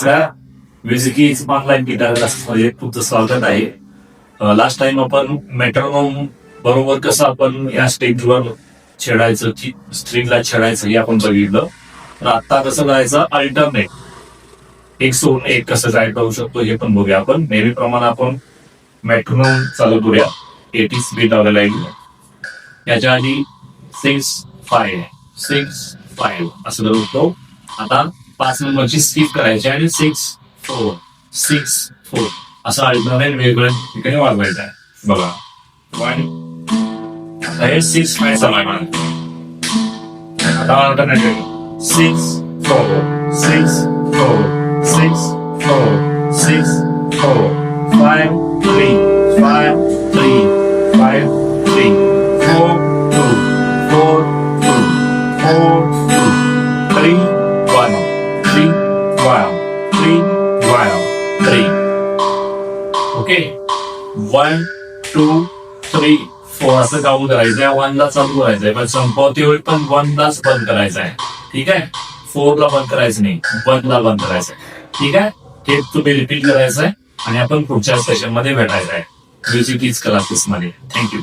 सगळ्या म्युझिकी online guitar क्लासेसमध्ये तुमचं स्वागत आहे. लास्ट टाइम आपण मेट्रोनोम बरोबर कसं आपण या स्टेजवर छेडायचं की स्ट्रिंगला छेडायचं हे आपण बघितलं. तर आता कसं करायचं अल्टरनेट एक सोडून एक कसं काय करू शकतो हे पण बघूया आपण. नेहमीप्रमाणे आपण मेट्रोनोम चालू करूया. 80 स्पीड लावलेला आहे. याच्या आधी 6-5 असं धरतो. आता 5 नंबरची स्किप करायची आणि 6-4 असं अल्टरनेट वेगवेगळ्या ठिकाणी वाजवायचं आहे. बघा 1 आता हे 6-5 चालू आहे. आता अल्टरनेट 6-4 5-3 5-3 5-3 4-2 4-2 4-2 3-1 3-1 3-1 3. ओके 1 2 3 4 असं काउंट करायचंय. 1 ला चालू करायचंय पण संपवते वेळी पण 1 लाच बंद करायचं आहे. ठीक आहे. 4 ला बंद करायचं नाही, 1 ला बंद करायचंय. ठीक आहे. हे तुम्ही रिपीट करायचंय आणि आपण पुढच्या सेशन मध्ये भेटायचं आहे म्युझिक इज क्लासेस मध्ये. थँक्यू.